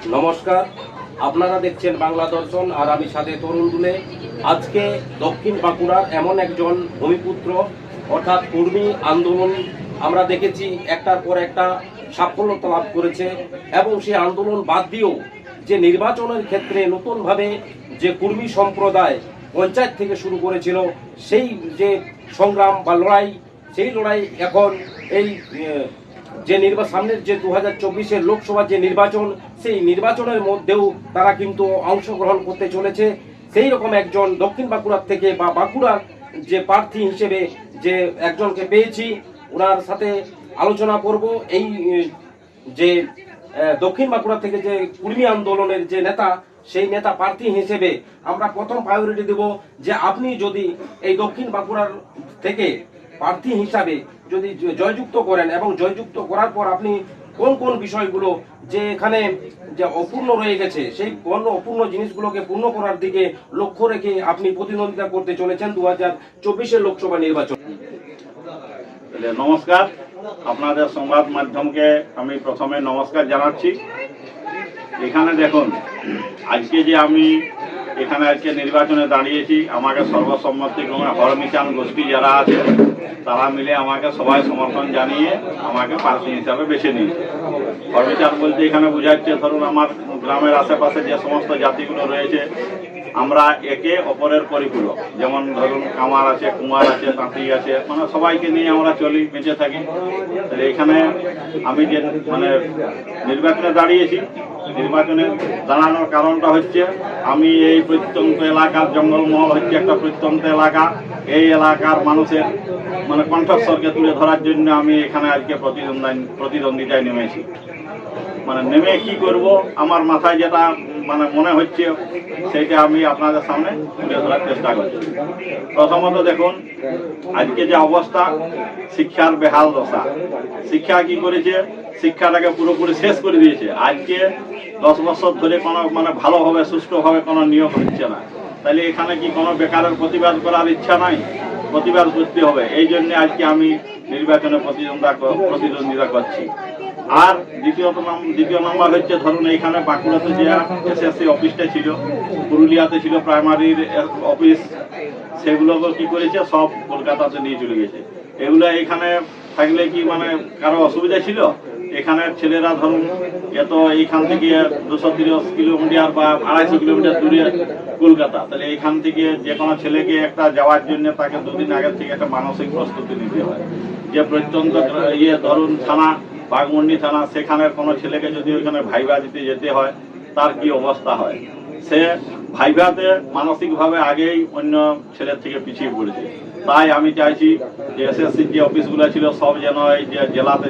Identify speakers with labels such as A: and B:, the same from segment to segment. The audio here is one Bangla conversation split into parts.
A: নমস্কার, আপনারা দেখছেন বাংলা দর্শন আর আমি সাথে তরুণ দুলে। আজকে দক্ষিণ বাঁকুড়ার এমন একজন ভূমিপুত্র অর্থাৎ কর্মী আন্দোলন আমরা দেখেছি একটার পর একটা সাফল্য লাভ করেছে এবং সেই আন্দোলন বাদ দিয়েও যে নির্বাচনের ক্ষেত্রে নতুনভাবে যে কর্মী সম্প্রদায় পঞ্চায়েত থেকে শুরু করেছিল সেই যে সংগ্রাম বা লড়াই, সেই লড়াই এখন এই যে সামনের যে 2024-এর লোকসভা যে নির্বাচন, সেই নির্বাচনের মধ্যেও তারা কিন্তু অংশগ্রহণ করতে চলেছে। সেই রকম একজন দক্ষিণ বাঁকুড়ার থেকে বা বাঁকুড়ার যে প্রার্থী হিসেবে যে একজনকে পেয়েছি, ওনার সাথে আলোচনা করব। এই যে দক্ষিণ বাঁকুড়া থেকে যে কর্মী আন্দোলনের যে নেতা, সেই নেতা প্রার্থী হিসেবে আমরা প্রথম প্রায়োরিটি দেব যে আপনি যদি এই দক্ষিণ বাঁকুড়ার থেকে প্রার্থী হিসাবে যদি জয়যুক্ত করেন এবং জয়যুক্ত করার পর আপনি কোন কোন বিষয়গুলো যে এখানে যে অপূর্ণ রয়ে গেছে সেই কোন অপূর্ণ জিনিসগুলোকে পূর্ণ করার দিকে লক্ষ্য রেখে আপনি প্রতিদ্বন্দ্বিতা করতে চলেছেন 2024-এর লোকসভা নির্বাচন।
B: নমস্কার, আপনাদের সংবাদ মাধ্যমকে আমি প্রথমে নমস্কার জানাচ্ছি। এখানে দেখুন, আজকে যে আমি এখানে আজকে নির্বাচনে দাঁড়িয়েছি, আমাকে সর্বসম্মতিক্রমে হরমিচান গোষ্ঠী যারা আছে তারা মিলে আমাকে সবাই সমর্থন জানিয়ে আমাকে প্রার্থী হিসাবে বেছে নিয়েছে। হরমিচান বলতে এখানে বোঝাচ্ছে, ধরুন আমার গ্রামের আশেপাশে যে সমস্ত জাতিগুলো রয়েছে আমরা একে অপরের পরিপূরক। যেমন ধরুন কামার আছে, কুমার আছে, তাঁতি আছে, মানে সবাইকে নিয়ে আমরা চলি, বেঁচে থাকি। তাহলে এখানে আমি যে নির্বাচনে দাঁড়িয়েছি, নির্বাচনে দাঁড়ানোর কারণটা হচ্ছে আমি এই প্রত্যন্ত এলাকার জঙ্গলমহল হচ্ছে একটা প্রত্যন্ত এলাকা, এই এলাকার মানুষের কণ্ঠস্বরকে তুলে ধরার জন্য আমি এখানে আজকে প্রতিদ্বন্দ্বিতায় নেমেছি। নেমে কি করব, আমার মাথায় যেটা মনে হচ্ছে সেটা আমি আপনাদের সামনে তুলে ধরার চেষ্টা করছি। প্রথমত দেখুন, আজকে যে অবস্থা, শিক্ষার বেহাল দশা। শিক্ষা কি করেছে, শিক্ষাটাকে পুরোপুরি শেষ করে দিয়েছে। আজকে 10 বছর ধরে কোনো ভালোভাবে সুষ্ঠুভাবে কোনো নিয়োগ হচ্ছে না। তাহলে এখানে কি কোনো বেকারের প্রতিবাদ করার ইচ্ছা নাই? প্রতিবাদ করতে হবে। এই জন্য আজকে আমি নির্বাচনে প্রতিদ্বন্দ্বিতা করছি। আর দ্বিতীয় নম্বর হচ্ছে, ধরুন এইখানে বাঁকুড়াতে যে এসএসসি অফিসটা ছিল, পুরুলিয়াতে ছিল প্রাইমারির অফিস, সেগুলোকে কি করেছে সব কলকাতাতে নিয়ে চলে গেছে। এগুলো এখানে থাকলে কি কারো অসুবিধা ছিল? এখানে ছেলেরা ধরুন এইখান থেকে 230 কিলোমিটার বা 250 কিলোমিটার দূরে কলকাতা, তাহলে এইখান থেকে যে কোনো ছেলেকে একটা যাওয়ার জন্য তাকে 2 দিন আগে থেকে একটা মানসিক প্রস্তুতি নিতে হয়। যে প্রত্যন্ত ধরুন থানা, বাঘমুন্ডি থানা, সেখানে কোনো ছেলেকে যদি ওইখানে ভাইবা দিতে যেতে হয় তার কি অবস্থা হয়। সে ভাইভাতে মানসিকভাবে আগেই অন্য ছেলের থেকে পিছিয়ে পড়েছে। তাই আমি চাইছি যে এসএসসির যে অফিসগুলো ছিল সব যেন এই যে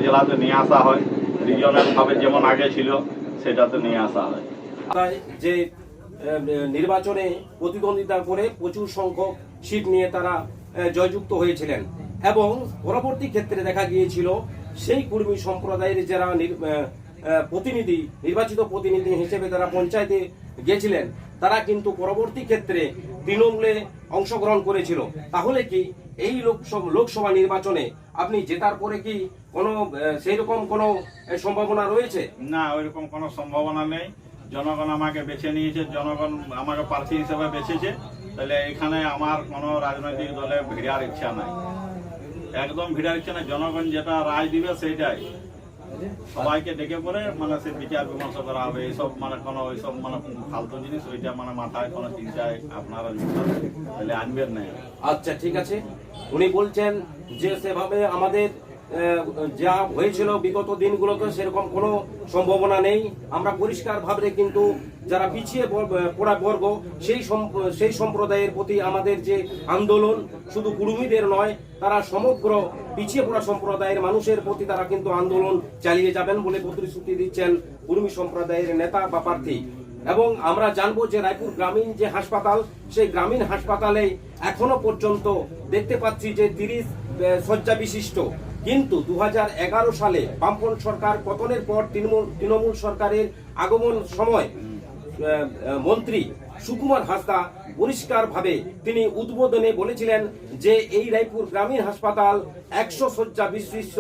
B: জেলাতে নিয়ে আসা হয়, রিজনাল ভাবে যেমন আগে ছিল সেটাতে নিয়ে আসা হয়।
A: যে নির্বাচনে প্রতিদ্বন্দ্বিতা করে প্রচুর সংখ্যক সিট নিয়ে তারা জয়যুক্ত হয়েছিলেন এবং পরবর্তী ক্ষেত্রে দেখা গিয়েছিল সেই কর্মী সম্প্রদায়ের যারা নির্বাচিত প্রতিনিধি হিসেবে তারা পঞ্চায়েতে গিয়েছিলেন, তারা কিন্তু পরবর্তী ক্ষেত্রে তৃণমূলে অংশগ্রহণ করেছিল। তাহলে কি এই লোকসভা নির্বাচনে আপনি জেতার পরে কি কোনো সেই রকম কোনো সম্ভাবনা রয়েছে?
B: না, ওইরকম কোনো সম্ভাবনা নেই। জনগণ আমাকে বেছে নিয়েছে, জনগণ আমাকে প্রার্থী হিসেবে বেছেছে। তাহলে এখানে আমার কোনো রাজনৈতিক দলে ভিড়ার ইচ্ছা নাই, একদম ভিড়ার ইচ্ছা নাই। জনগণ যেটা রায় দিবে সেইটাই সবাইকে ডেকে পড়ে সে বিচার বিমর্শ করা হবে। এইসব কোনো ওইসব ফালতু জিনিস ওইটা মাথায় কোনো চিন্তায় আপনারা তাহলে আনবেন না।
A: আচ্ছা, ঠিক আছে। উনি বলছেন যে সেভাবে আমাদের যা হয়েছিল বিগত দিনগুলোতে সেরকম কোনো সম্ভাবনা নেই। আমরা পরিষ্কার ভাবে কিন্তু যারা পিছিয়ে পড়া বর্গ সেই সম্প্রদায়ের প্রতি আমাদের যে আন্দোলন শুধু কুর্মীদের নয়, তারা সমগ্র পিছিয়ে পড়া সম্প্রদায়ের মানুষের প্রতি তারা কিন্তু আন্দোলন চালিয়ে যাবেন বলে প্রতিশ্রুতি দিচ্ছেন কর্মী সম্প্রদায়ের নেতা বা প্রার্থী। এবং আমরা জানবো যে রায়পুর গ্রামীণ যে হাসপাতাল, সেই গ্রামীণ হাসপাতালে এখনো পর্যন্ত দেখতে পাচ্ছি যে 30 শয্যা বিশিষ্ট, কিন্তু 2011 সালে বামপন্থী সরকার পতনের পর তৃণমূল সরকারের আগমন সময় মন্ত্রী সুকুমার হাসদা পরিষ্কারভাবে তিনি উদ্বোধনে বলেছিলেন যে এই রায়পুর গ্রামীণ হাসপাতাল 100 শয্যা বিশিষ্ট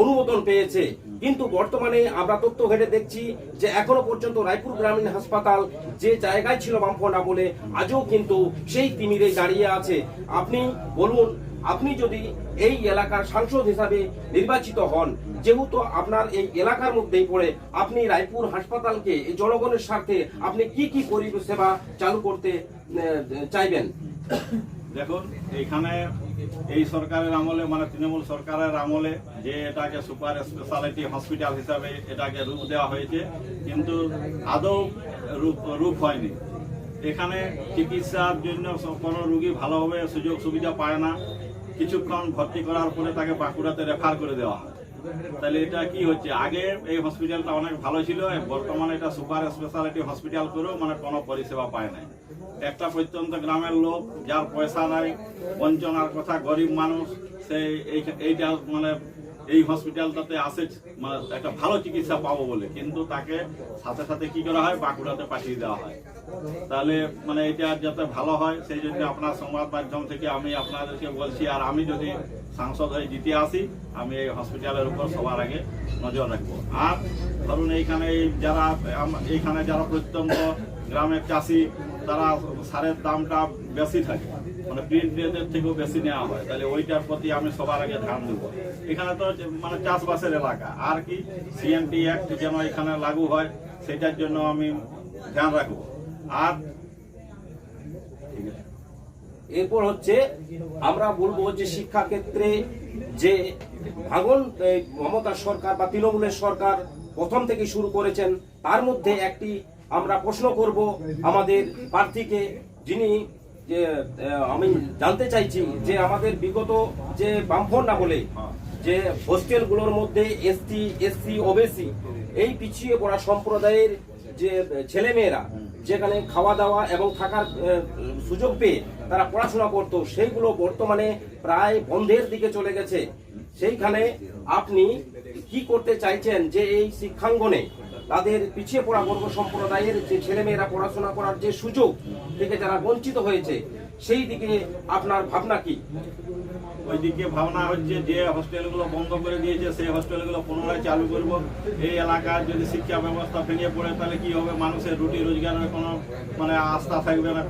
A: অনুমোদন পেয়েছে। কিন্তু বর্তমানে আমরা তথ্য ঘেটে দেখছি যে এখনো পর্যন্ত রায়পুর গ্রামীণ হাসপাতাল যে জায়গায় ছিল বামফ্রন্ট আমলে আজও কিন্তু সেই তিমিরে দাঁড়িয়ে আছে। আপনি বলুন, আপনি যদি এই এলাকার সাংসদ হিসাবে নির্বাচিত হন, যেহেতু আপনার এই এলাকার মধ্যেই পড়ে, আপনি রায়পুর হাসপাতালকে এই জনগণের স্বার্থে আপনি কি কি পরিষেবা চালু করতে চাইবেন?
B: দেখুন, এখানে এই সরকারের আমলে মানে তৃণমূল সরকারের আমলে যে এটাকে সুপার স্পেশালিটি হসপিটাল হিসাবে এটাকে রূপ দেওয়া হয়েছে, কিন্তু আদৌ রূপ হয়নি। এখানে চিকিৎসার জন্য কোনো রুগী ভালোভাবে সুযোগ সুবিধা পায় না। কিছুক্ষণ ভর্তি করার পরে তাকে বাঁকুড়াতে রেফার করে দেওয়া হয়। তাহলে এটা কি হচ্ছে, আগে এই হসপিটালটা অনেক ভালো ছিল, বর্তমানে এটা সুপার স্পেশালিটি হসপিটাল করেও মানে কোনো পরিষেবা পায় নাই। একটা প্রত্যন্ত গ্রামের লোক যার পয়সা নাই, বঞ্চনার কথা, গরিব মানুষ, সে এইটা মানে এই হসপিটালটাতে আসে মানে একটা ভালো চিকিৎসা পাবো বলে, কিন্তু তাকে সাথে সাথে কি করা হয়, বাঁকুড়াতে পাঠিয়ে দেওয়া হয়। তাহলে মানে এটা যাতে ভালো হয় সেই জন্য আপনার সংবাদ মাধ্যম থেকে আমি আপনাদেরকে বলছি, আর আমি যদি সাংসদ হয়ে জিতে আসি, আমি এই হসপিটালের উপর সবার আগে নজর রাখবো। আর ধরুন এইখানে যারা প্রত্যন্ত গ্রামের চাষি, তারা সারের দামটা বেশি থাকে, মানে প্রিন্ট রেটের থেকেও বেশি নেওয়া হয়, তাহলে ওইটার প্রতি আমি সবার আগে ধ্যান দেবো। এখানে তো মানে চাষবাসের এলাকা, আর কি সিএনটি অ্যাক্ট যেন এখানে লাগু হয় সেটার জন্য আমি ধ্যান রাখবো। আর
A: এরপর হচ্ছে আমরা বলবো যে শিক্ষা ক্ষেত্রে যে ভাঙন মমতা সরকার বা তৃণমূলের সরকার প্রথম থেকে শুরু করেছেন, তার মধ্যে একটি আমরা প্রশ্ন করব আমাদের প্রার্থীকে, যিনি যে আমি জানতে চাইছি যে আমাদের বিগত যে বামফ্রন্ট আমলে যে হোস্টেলগুলোর মধ্যে এসসি ওবিসি এই পিছিয়ে পড়া সম্প্রদায়ের যে ছেলেমেয়েরা যেখানে খাওয়া দাওয়া এবং থাকার সুযোগ পেয়ে তারা পড়াশোনা করতো, সেইগুলো বর্তমানে প্রায় বন্ধের দিকে চলে গেছে। সেইখানে আপনি কি করতে চাইছেন যে এই শিক্ষাঙ্গনে তাদের পিছিয়ে পড়া বর্গ সম্প্রদায়ের যে ছেলেমেয়েরা পড়াশোনা করার যে সুযোগ থেকে যারা বঞ্চিত হয়েছে, সেই দিকে আপনার ভাবনা কি?
B: ওইদিকে ভাবনা হচ্ছে যে হোস্টেলগুলো বন্ধ করে দিয়েছে সেই হোস্টেলগুলো পুনরায় চালু করব। এই এলাকার যদি শিক্ষা ব্যবস্থা ভেঙে পড়ে তাহলে কি হবে, মানুষের রুটি রোজগারের কোনো মানে আস্থা থাকবে না,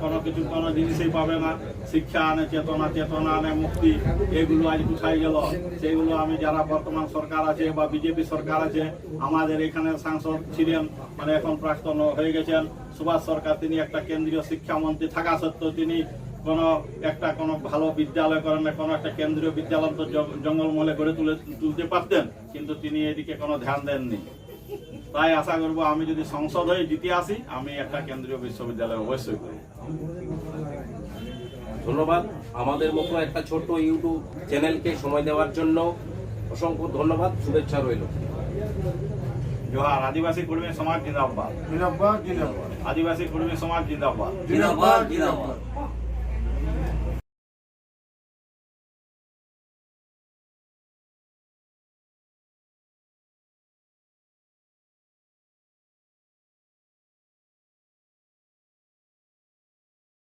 B: কোনো জিনিসই পাবে না। শিক্ষা আনে চেতনা আনে মুক্তি, এগুলো আজ কোথায় গেল? সেগুলো আমি যারা বর্তমান সরকার আছে বা বিজেপি সরকার আছে, আমাদের এখানে সাংসদ ছিলেন, মানে এখন প্রাক্তন হয়ে গেছেন সুভাষ সরকার, তিনি একটা কেন্দ্রীয় শিক্ষামন্ত্রী থাকা সত্ত্বেও তিনি কোনো ভালো বিদ্যালয় করেন না, কোনো একটা কেন্দ্রীয় বিদ্যালয় তো জঙ্গলমহলে গড়ে তুলতে পারতেন, কিন্তু তিনি এদিকে কোনো ধ্যান দেননি। তাই আশা করবো আমি যদি সংসদ হয়ে জিতে আসি, আমি একটা কেন্দ্রীয় বিশ্ববিদ্যালয় অবশ্যই করব।
A: ধন্যবাদ। আমাদের মতো একটা ছোট্ট ইউটিউব চ্যানেলকে সময় দেওয়ার জন্য অসংখ্য ধন্যবাদ, শুভেচ্ছা রইল।
B: জোহার। আদিবাসী কর্মী সমাজ জিন্দাবাদ।
C: জিন্দাবাদ জিন্দাবাদ।
B: আদিবাসী কর্মী সমাজ জিন্দাবাদ।
C: জিন্দাবাদ জিন্দাবাদ।